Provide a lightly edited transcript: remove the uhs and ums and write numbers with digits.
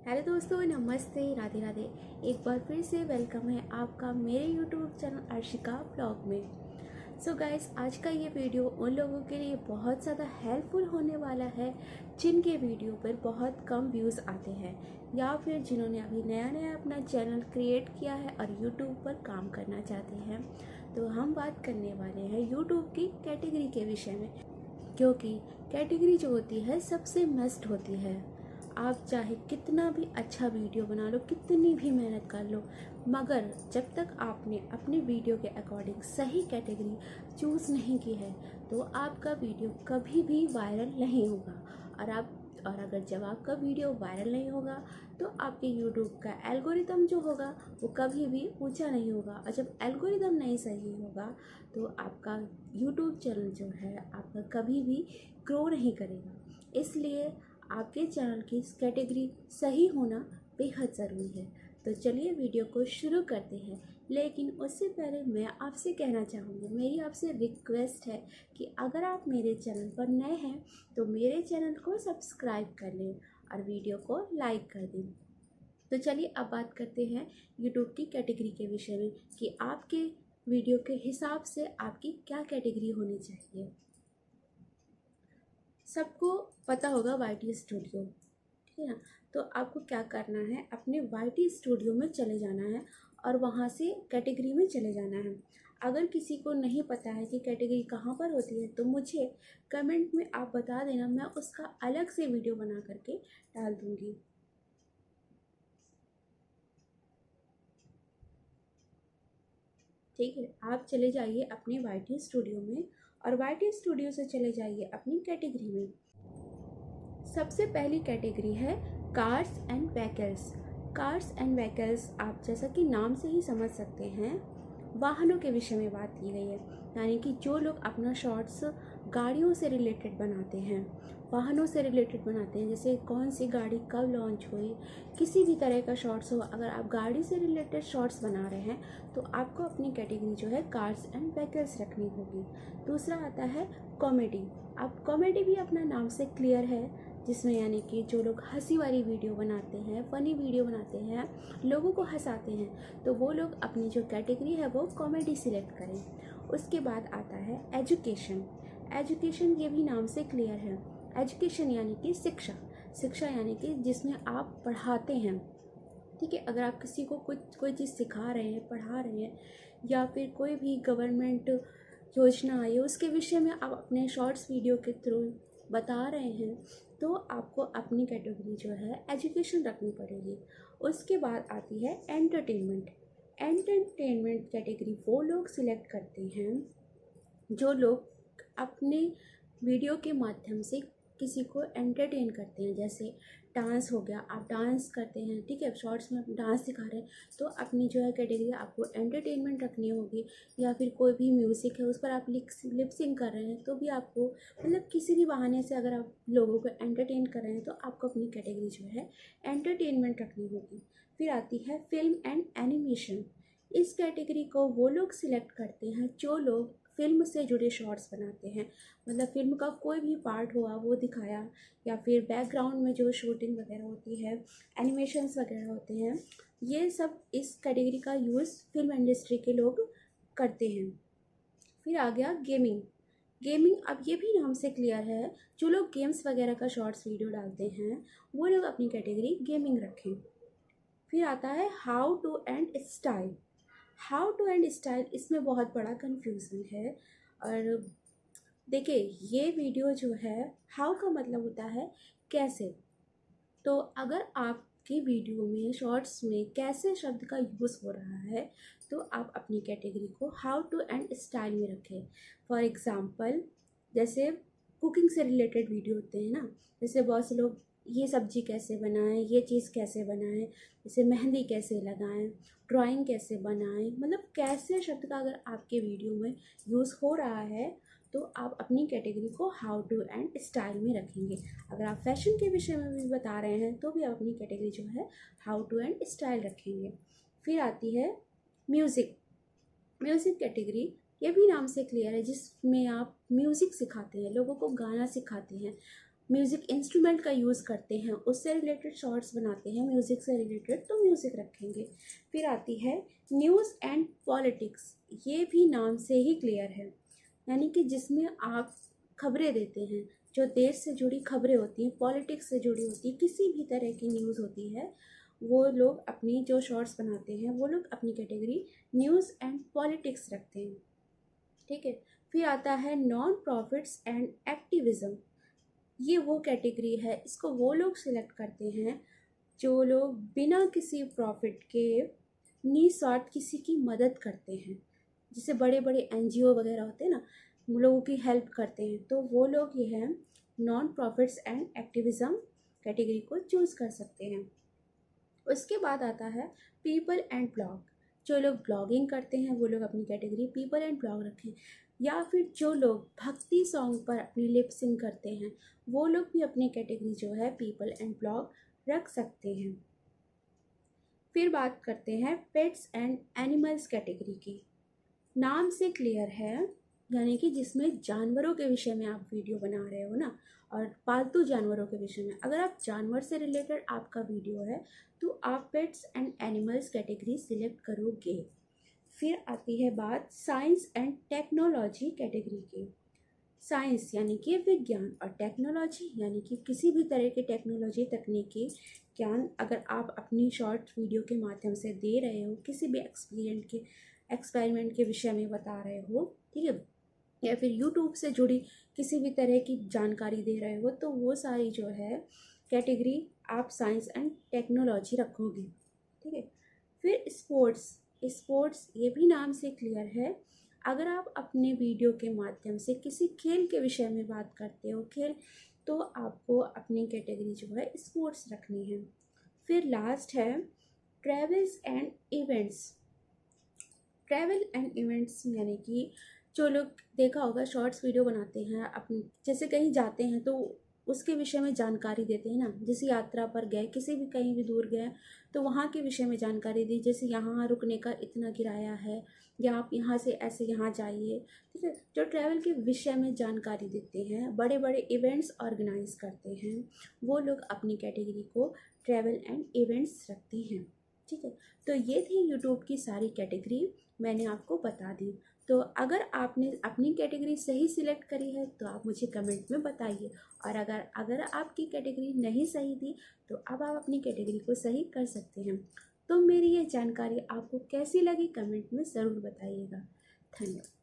Hello दोस्तों, नमस्ते, राधे राधे। एक बार फिर से वेलकम है आपका मेरे यूट्यूब चैनल अर्शिका ब्लॉग में। सो गाइस, आज का ये वीडियो उन लोगों के लिए बहुत ज़्यादा हेल्पफुल होने वाला है जिनके वीडियो पर बहुत कम व्यूज़ आते हैं या फिर जिन्होंने अभी नया नया अपना चैनल क्रिएट किया है और यूट्यूब पर काम करना चाहते हैं। तो हम बात करने वाले हैं यूट्यूब की कैटेगरी के विषय में, क्योंकि कैटेगरी जो होती है सबसे मस्ट होती है। आप चाहे कितना भी अच्छा वीडियो बना लो, कितनी भी मेहनत कर लो, मगर जब तक आपने अपने वीडियो के अकॉर्डिंग सही कैटेगरी चूज़ नहीं की है तो आपका वीडियो कभी भी वायरल नहीं होगा। और अगर जब आपका वीडियो वायरल नहीं होगा तो आपके यूट्यूब का एल्गोरिदम जो होगा वो कभी भी ऊंचा नहीं होगा, और जब एल्गोरिदम नहीं सही होगा तो आपका यूट्यूब चैनल जो है आपका कभी भी ग्रो नहीं करेगा। इसलिए आपके चैनल की कैटेगरी सही होना बेहद ज़रूरी है। तो चलिए वीडियो को शुरू करते हैं, लेकिन उससे पहले मैं आपसे कहना चाहूँगी, मेरी आपसे रिक्वेस्ट है कि अगर आप मेरे चैनल पर नए हैं तो मेरे चैनल को सब्सक्राइब कर लें और वीडियो को लाइक कर दें। तो चलिए अब बात करते हैं यूट्यूब की कैटेगरी के विषय में कि आपके वीडियो के हिसाब से आपकी क्या कैटेगरी होनी चाहिए। सबको पता होगा वाईटी स्टूडियो, ठीक है ना। तो आपको क्या करना है, अपने वाईटी स्टूडियो में चले जाना है और वहाँ से कैटेगरी में चले जाना है। अगर किसी को नहीं पता है कि कैटेगरी कहाँ पर होती है तो मुझे कमेंट में आप बता देना, मैं उसका अलग से वीडियो बना करके डाल दूँगी। ठीक है, आप चले जाइए अपने वाईटी स्टूडियो में और वाईटी स्टूडियो से चले जाइए अपनी कैटेगरी में। सबसे पहली कैटेगरी है cars and vehicles. Cars and vehicles, आप जैसा कि नाम से ही समझ सकते हैं, वाहनों के विषय में बात की गई है। यानी कि जो लोग अपना शॉर्ट्स गाड़ियों से रिलेटेड बनाते हैं, वाहनों से रिलेटेड बनाते हैं, जैसे कौन सी गाड़ी कब लॉन्च हुई, किसी भी तरह का शॉर्ट्स हो, अगर आप गाड़ी से रिलेटेड शॉर्ट्स बना रहे हैं तो आपको अपनी कैटेगरी जो है कार्स एंड व्हीकल्स रखनी होगी। दूसरा आता है कॉमेडी। आप कॉमेडी भी अपना नाम से क्लियर है, जिसमें यानी कि जो लोग हंसी वाली वीडियो बनाते हैं, फ़नी वीडियो बनाते हैं, लोगों को हंसाते हैं, तो वो लोग अपनी जो कैटेगरी है वो कॉमेडी सिलेक्ट करें। उसके बाद आता है एजुकेशन। एजुकेशन ये भी नाम से क्लियर है। एजुकेशन यानी कि शिक्षा। शिक्षा यानी कि जिसमें आप पढ़ाते हैं, ठीक है। अगर आप किसी को कोई चीज़ सिखा रहे हैं, पढ़ा रहे हैं, या फिर कोई भी गवर्नमेंट योजना आई है उसके विषय में आप अपने शॉर्ट्स वीडियो के थ्रू बता रहे हैं, तो आपको अपनी कैटेगरी जो है एजुकेशन रखनी पड़ेगी। उसके बाद आती है एंटरटेनमेंट। एंटरटेनमेंट कैटेगरी वो लोग सिलेक्ट करते हैं जो लोग अपने वीडियो के माध्यम से किसी को एंटरटेन करते हैं। जैसे डांस हो गया, आप डांस करते हैं, ठीक है, शॉर्ट्स में आप डांस सिखा रहे हैं, तो अपनी जो है कैटेगरी आपको एंटरटेनमेंट रखनी होगी। या फिर कोई भी म्यूज़िक है उस पर आप लिप सिंग कर रहे हैं तो भी आपको, मतलब किसी भी बहाने से अगर आप लोगों को एंटरटेन कर रहे हैं तो आपको अपनी कैटेगरी जो है एंटरटेनमेंट रखनी होगी। फिर आती है फिल्म एंड एनिमेशन। इस कैटेगरी को वो लोग सिलेक्ट करते हैं जो लोग फिल्म से जुड़े शॉर्ट्स बनाते हैं, मतलब फिल्म का कोई भी पार्ट हुआ वो दिखाया, या फिर बैकग्राउंड में जो शूटिंग वगैरह होती है, एनिमेशंस वगैरह होते हैं, ये सब इस कैटेगरी का यूज़ फिल्म इंडस्ट्री के लोग करते हैं। फिर आ गया गेमिंग। गेमिंग, अब ये भी नाम से क्लियर है, जो लोग गेम्स वगैरह का शॉर्ट्स वीडियो डालते हैं वो लोग अपनी कैटेगरी गेमिंग रखें। फिर आता है how to and style. How to and style, इसमें बहुत बड़ा कन्फ्यूज़न है। और देखिए, ये वीडियो जो है, हाउ का मतलब होता है कैसे। तो अगर आपकी वीडियो में शॉर्ट्स में कैसे शब्द का यूज़ हो रहा है तो आप अपनी कैटेगरी को हाउ टू एंड स्टाइल में रखें। फॉर एग्ज़ाम्पल, जैसे कुकिंग से रिलेटेड वीडियो होते हैं ना, जैसे बहुत से लोग ये सब्ज़ी कैसे बनाएं, ये चीज़ कैसे बनाएं, जैसे मेहंदी कैसे लगाएं, ड्राइंग कैसे बनाएं, मतलब कैसे शब्द का अगर आपके वीडियो में यूज़ हो रहा है तो आप अपनी कैटेगरी को हाउ टू एंड स्टाइल में रखेंगे। अगर आप फैशन के विषय में भी बता रहे हैं तो भी आप अपनी कैटेगरी जो है हाउ टू एंड स्टाइल रखेंगे। फिर आती है म्यूज़िक। म्यूज़िक कैटेगरी, ये भी नाम से क्लियर है, जिसमें आप म्यूज़िक सिखाते हैं, लोगों को गाना सिखाते हैं। म्यूज़िक इंस्ट्रूमेंट का यूज़ करते हैं, उससे रिलेटेड शॉर्ट्स बनाते हैं, म्यूज़िक से रिलेटेड, तो म्यूज़िक रखेंगे। फिर आती है न्यूज़ एंड पॉलिटिक्स। ये भी नाम से ही क्लियर है, यानी कि जिसमें आप खबरें देते हैं, जो देश से जुड़ी खबरें होती हैं, पॉलिटिक्स से जुड़ी होती है, किसी भी तरह की न्यूज़ होती है, वो लोग अपनी जो शॉर्ट्स बनाते हैं वो लोग अपनी कैटेगरी न्यूज़ एंड पॉलिटिक्स रखते हैं। ठीक है। फिर आता है नॉन प्रॉफिट्स एंड एक्टिविज़म। ये वो कैटेगरी है, इसको वो लोग सिलेक्ट करते हैं जो लोग बिना किसी प्रॉफिट के निस्वार्थ किसी की मदद करते हैं। जैसे बड़े बड़े एनजीओ वगैरह होते हैं ना, लोगों की हेल्प करते हैं, तो वो लोग ये है non profits and activism category को चूज़ कर सकते हैं। उसके बाद आता है पीपल एंड ब्लॉग। जो लोग ब्लॉगिंग करते हैं वो लोग अपनी कैटेगरी पीपल एंड ब्लॉग रखें, या फिर जो लोग भक्ति सॉन्ग पर अपनी लिप सिंग करते हैं वो लोग भी अपनी कैटेगरी जो है पीपल एंड ब्लॉग रख सकते हैं। फिर बात करते हैं पेट्स एंड एनिमल्स कैटेगरी की। नाम से क्लियर है, यानी कि जिसमें जानवरों के विषय में आप वीडियो बना रहे हो ना, और पालतू जानवरों के विषय में, अगर आप जानवर से रिलेटेड आपका वीडियो है तो आप pets and animals category select करोगे। फिर आती है बात साइंस एंड टेक्नोलॉजी कैटेगरी की। साइंस यानी कि विज्ञान, और टेक्नोलॉजी यानी कि किसी भी तरह की टेक्नोलॉजी, तकनीकी ज्ञान अगर आप अपनी शॉर्ट वीडियो के माध्यम से दे रहे हो, किसी भी एक्सपेरिमेंट के विषय में बता रहे हो, ठीक है, या फिर यूट्यूब से जुड़ी किसी भी तरह की जानकारी दे रहे हो, तो वो सारी जो है कैटेगरी आप साइंस एंड टेक्नोलॉजी रखोगे। ठीक है। फिर स्पोर्ट्स ये भी नाम से क्लियर है, अगर आप अपने वीडियो के माध्यम से किसी खेल के विषय में बात करते हो, खेल, तो आपको अपनी कैटेगरी जो है स्पोर्ट्स रखनी है। फिर लास्ट है travels and events. Travel and events यानी कि जो लोग देखा होगा शॉर्ट्स वीडियो बनाते हैं, अपनी जैसे कहीं जाते हैं तो उसके विषय में जानकारी देते हैं ना, जैसे यात्रा पर गए, किसी भी कहीं भी दूर गए तो वहाँ के विषय में जानकारी दी, जैसे यहाँ रुकने का इतना किराया है, या आप यहाँ से ऐसे यहाँ जाइए। ठीक है। जो ट्रैवल के विषय में जानकारी देते हैं, बड़े बड़े इवेंट्स ऑर्गेनाइज करते हैं, वो लोग अपनी कैटेगरी को ट्रैवल एंड इवेंट्स रखते हैं। ठीक है। तो ये थी यूट्यूब की सारी कैटेगरी, मैंने आपको बता दी। तो अगर आपने अपनी कैटेगरी सही सिलेक्ट करी है तो आप मुझे कमेंट में बताइए, और अगर आपकी कैटेगरी नहीं सही थी तो अब आप अपनी कैटेगरी को सही कर सकते हैं। तो मेरी ये जानकारी आपको कैसी लगी कमेंट में ज़रूर बताइएगा। धन्यवाद।